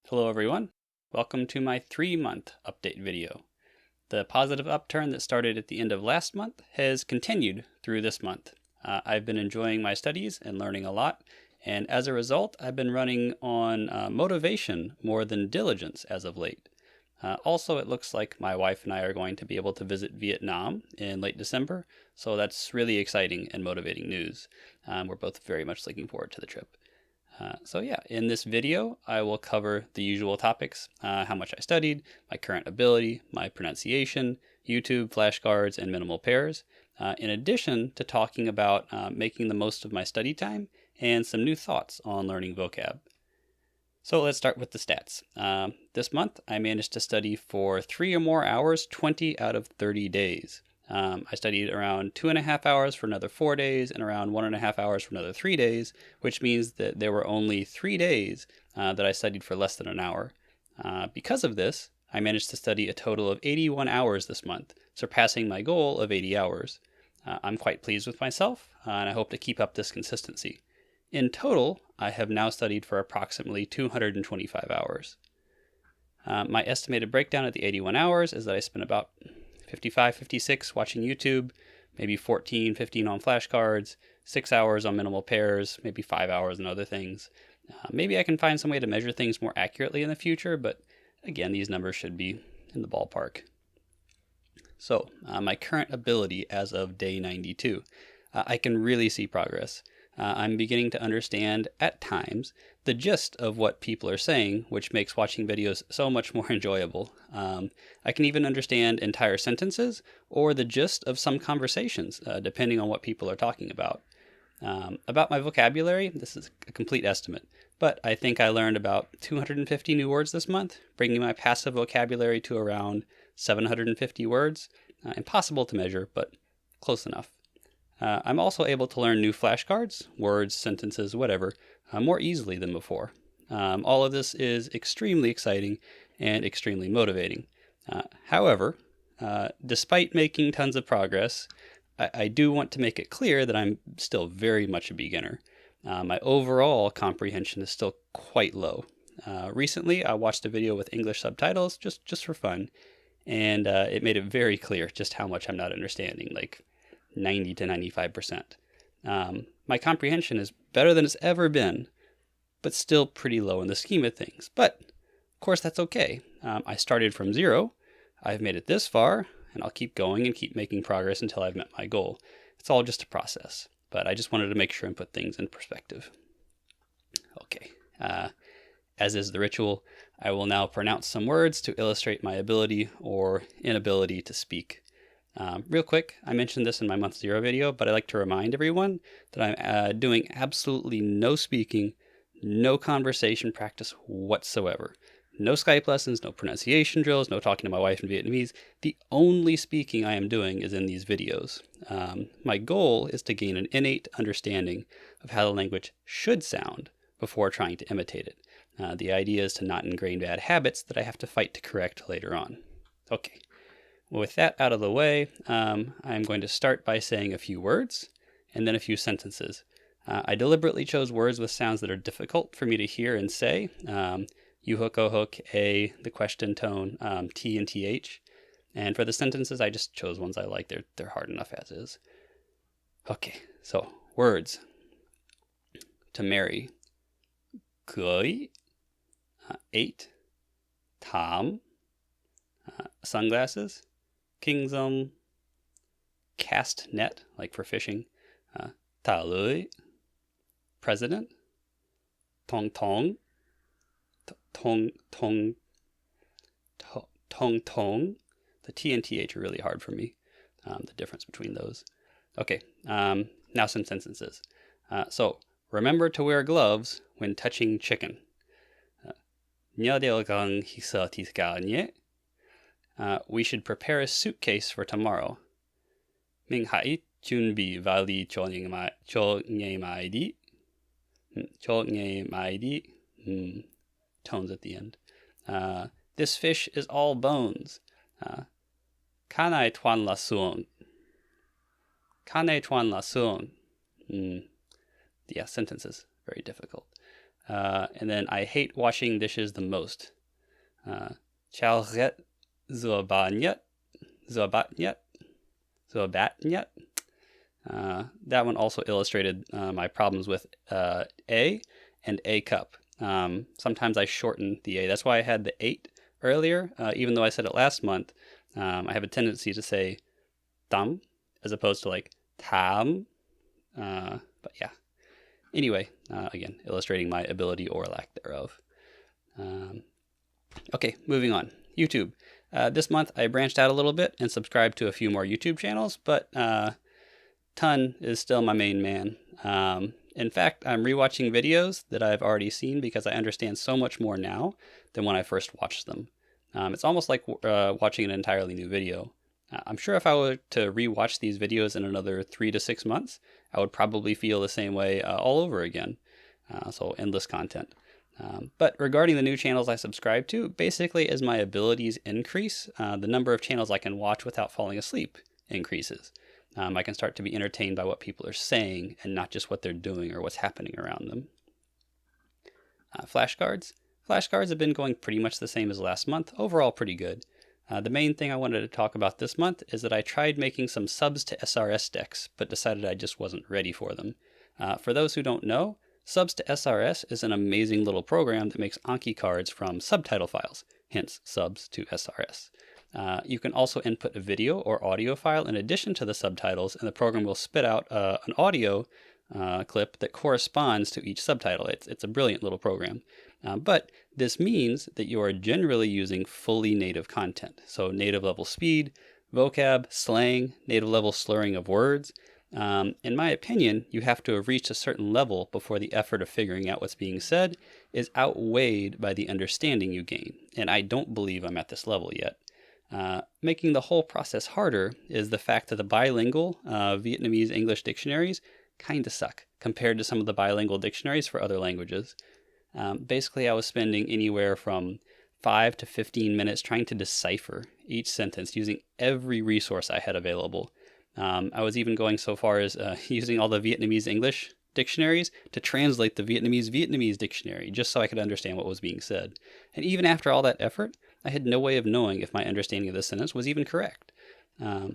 Hello everyone, welcome to my 3-month update video. The positive upturn that started at the end of last month has continued through this month. I've been enjoying my studies and learning a lot, and as a result I've been running on motivation more than diligence as of late. Also, it looks like my wife and I are going to be able to visit Vietnam in late December, so that's really exciting and motivating news. We're both very much looking forward to the trip. So yeah, in this video, I will cover the usual topics, how much I studied, my current ability, my pronunciation, YouTube, flashcards, and minimal pairs, in addition to talking about making the most of my study time and some new thoughts on learning vocab. So let's start with the stats. This month, I managed to study for 3 or more hours, 20 out of 30 days. I studied around 2.5 hours for another 4 days and around 1.5 hours for another 3 days, which means that there were only 3 days that I studied for less than an hour. Because of this, I managed to study a total of 81 hours this month, surpassing my goal of 80 hours. I'm quite pleased with myself, and I hope to keep up this consistency. In total, I have now studied for approximately 225 hours. My estimated breakdown of the 81 hours is that I spent about 55, 56 watching YouTube, maybe 14, 15 on flashcards, 6 hours on minimal pairs, maybe 5 hours on other things. Maybe I can find some way to measure things more accurately in the future, but again, these numbers should be in the ballpark. So, my current ability as of day 92. I can really see progress. I'm beginning to understand, at times, the gist of what people are saying, which makes watching videos so much more enjoyable. I can even understand entire sentences or the gist of some conversations, depending on what people are talking about. About my vocabulary, this is a complete estimate, but I think I learned about 250 new words this month, bringing my passive vocabulary to around 750 words. Impossible to measure, but close enough. I'm also able to learn new flashcards, words, sentences, whatever, more easily than before. All of this is extremely exciting and extremely motivating. However, despite making tons of progress, I do want to make it clear that I'm still very much a beginner. My overall comprehension is still quite low. Recently, I watched a video with English subtitles just for fun, and it made it very clear just how much I'm not understanding, like 90 to 95%. My comprehension is better than it's ever been, but still pretty low in the scheme of things. But, of course, that's okay. I started from 0, I've made it this far, and I'll keep going and keep making progress until I've met my goal. It's all just a process, but I just wanted to make sure and put things in perspective. Okay, as is the ritual, I will now pronounce some words to illustrate my ability or inability to speak. Real quick, I mentioned this in my month 0 video, but I'd like to remind everyone that I'm doing absolutely no speaking, no conversation practice whatsoever. No Skype lessons, no pronunciation drills, no talking to my wife in Vietnamese. The only speaking I am doing is in these videos. My goal is to gain an innate understanding of how the language should sound before trying to imitate it. The idea is to not ingrain bad habits that I have to fight to correct later on. Okay. With that out of the way, I'm going to start by saying a few words and then a few sentences. I deliberately chose words with sounds that are difficult for me to hear and say. You hook, oh hook, a, the question tone, t and th. And for the sentences, I just chose ones I like. They're hard enough as is. Okay, so words. To marry. Cưới. 8. Tom. Sunglasses. Kingdom, cast net, like for fishing, ta lưới, president, tong tong, tong tong, tong tong. The T and TH are really hard for me, the difference between those. Okay, now some sentences. So, remember to wear gloves when touching chicken. Nhớ đeo găng khi sờ thịt gà nhé. We should prepare a suitcase for tomorrow. Mình hãy chuẩn bị vali cho ngày mai đi. Cho ngày mai đi. Tones at the end. This fish is all bones. Can I toan la suong? Can I toan la suong? Yeah, sentences. Very difficult. And then I hate washing dishes the most. Chalret zobatnyet. That one also illustrated my problems with A and A cup. Sometimes I shorten the A. That's why I had the 8 earlier. Even though I said it last month, I have a tendency to say tam as opposed to like tam. But yeah. Anyway, again, illustrating my ability or lack thereof. Okay, moving on. YouTube. This month I branched out a little bit and subscribed to a few more YouTube channels, but Ton is still my main man. In fact, I'm rewatching videos that I've already seen because I understand so much more now than when I first watched them. It's almost like watching an entirely new video. I'm sure if I were to rewatch these videos in another 3 to 6 months, I would probably feel the same way all over again. So endless content. But regarding the new channels I subscribe to, basically as my abilities increase, the number of channels I can watch without falling asleep increases. I can start to be entertained by what people are saying and not just what they're doing or what's happening around them. Flashcards. Flashcards have been going pretty much the same as last month. Overall, pretty good. The main thing I wanted to talk about this month is that I tried making some subs to SRS decks, but decided I just wasn't ready for them. For those who don't know, subs to SRS is an amazing little program that makes Anki cards from subtitle files, hence subs to SRS. You can also input a video or audio file in addition to the subtitles, and the program will spit out an audio clip that corresponds to each subtitle. It's a brilliant little program. But this means that you are generally using fully native content. So native level speed, vocab, slang, native level slurring of words. In my opinion, you have to have reached a certain level before the effort of figuring out what's being said is outweighed by the understanding you gain. And I don't believe I'm at this level yet. Making the whole process harder is the fact that the bilingual Vietnamese English dictionaries kind of suck compared to some of the bilingual dictionaries for other languages. Basically, I was spending anywhere from 5 to 15 minutes trying to decipher each sentence using every resource I had available. I was even going so far as using all the Vietnamese English dictionaries to translate the Vietnamese dictionary just so I could understand what was being said. And even after all that effort, I had no way of knowing if my understanding of the sentence was even correct.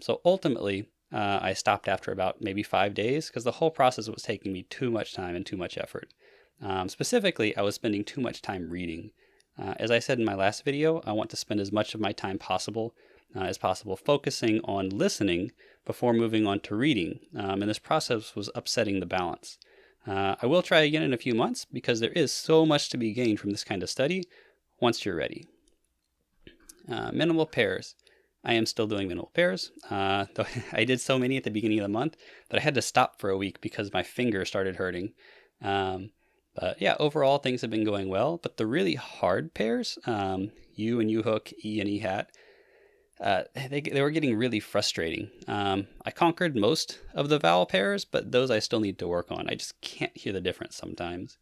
So ultimately, I stopped after about maybe 5 days because the whole process was taking me too much time and too much effort. Specifically, I was spending too much time reading. As I said in my last video, I want to spend as much of my time as possible focusing on listening before moving on to reading, and this process was upsetting the balance. I will try again in a few months because there is so much to be gained from this kind of study once you're ready. Minimal pairs. I am still doing minimal pairs, though I did so many at the beginning of the month that I had to stop for a week because my finger started hurting. But yeah, overall things have been going well, but the really hard pairs, U and U hook, E and E hat, they were getting really frustrating. I conquered most of the vowel pairs, but those I still need to work on. I just can't hear the difference sometimes.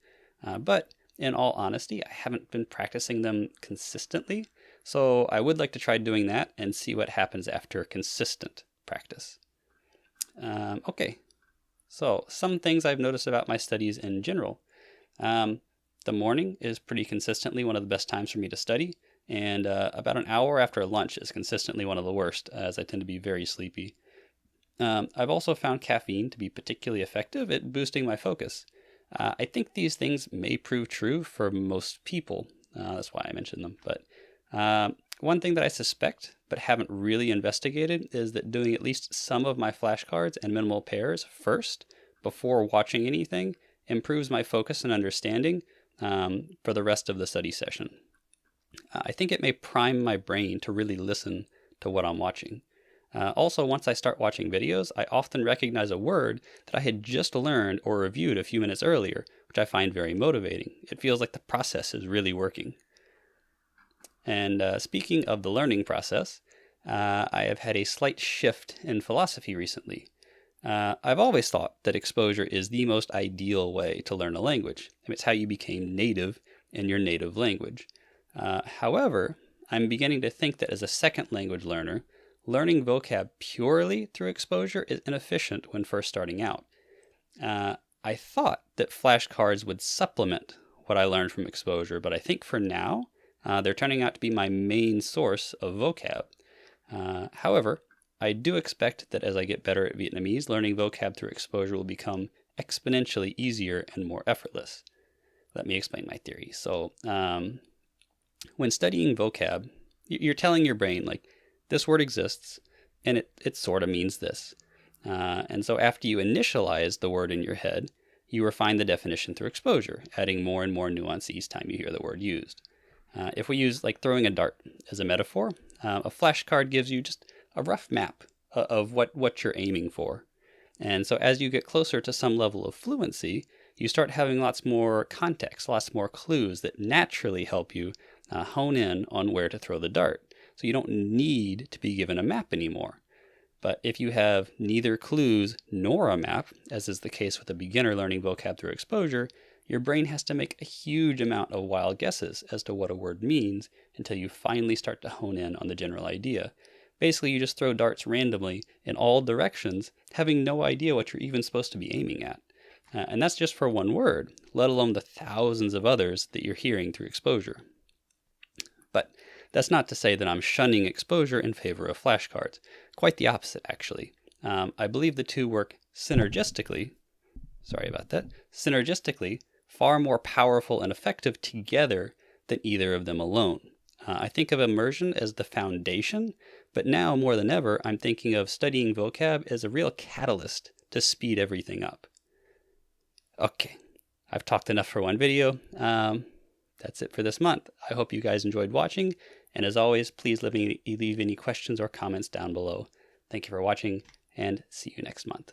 But in all honesty, I haven't been practicing them consistently, so I would like to try doing that and see what happens after consistent practice. Okay, so some things I've noticed about my studies in general. The morning is pretty consistently one of the best times for me to study, and about an hour after lunch is consistently one of the worst, as I tend to be very sleepy. I've also found caffeine to be particularly effective at boosting my focus. I think these things may prove true for most people. That's why I mentioned them. But one thing that I suspect but haven't really investigated is that doing at least some of my flashcards and minimal pairs first before watching anything improves my focus and understanding for the rest of the study session. I think it may prime my brain to really listen to what I'm watching. Also, once I start watching videos, I often recognize a word that I had just learned or reviewed a few minutes earlier, which I find very motivating. It feels like the process is really working. And speaking of the learning process, I have had a slight shift in philosophy recently. I've always thought that exposure is the most ideal way to learn a language. It's how you became native in your native language. However, I'm beginning to think that as a second language learner, learning vocab purely through exposure is inefficient when first starting out. I thought that flashcards would supplement what I learned from exposure, but I think for now, they're turning out to be my main source of vocab. However, I do expect that as I get better at Vietnamese, learning vocab through exposure will become exponentially easier and more effortless. Let me explain my theory. So, when studying vocab, you're telling your brain, like, this word exists, and it sort of means this. And so after you initialize the word in your head, you refine the definition through exposure, adding more and more nuance each time you hear the word used. If we use like throwing a dart as a metaphor, a flashcard gives you just a rough map of what you're aiming for. And so as you get closer to some level of fluency, you start having lots more context, lots more clues that naturally help you hone in on where to throw the dart. So you don't need to be given a map anymore. But if you have neither clues nor a map, as is the case with a beginner learning vocab through exposure, your brain has to make a huge amount of wild guesses as to what a word means until you finally start to hone in on the general idea. Basically, you just throw darts randomly in all directions, having no idea what you're even supposed to be aiming at. And that's just for one word, let alone the thousands of others that you're hearing through exposure. But that's not to say that I'm shunning exposure in favor of flashcards. Quite the opposite, actually. I believe the two work synergistically, far more powerful and effective together than either of them alone. I think of immersion as the foundation, but now more than ever, I'm thinking of studying vocab as a real catalyst to speed everything up. Okay, I've talked enough for one video. That's it for this month. I hope you guys enjoyed watching, and as always, please leave any questions or comments down below. Thank you for watching, and see you next month.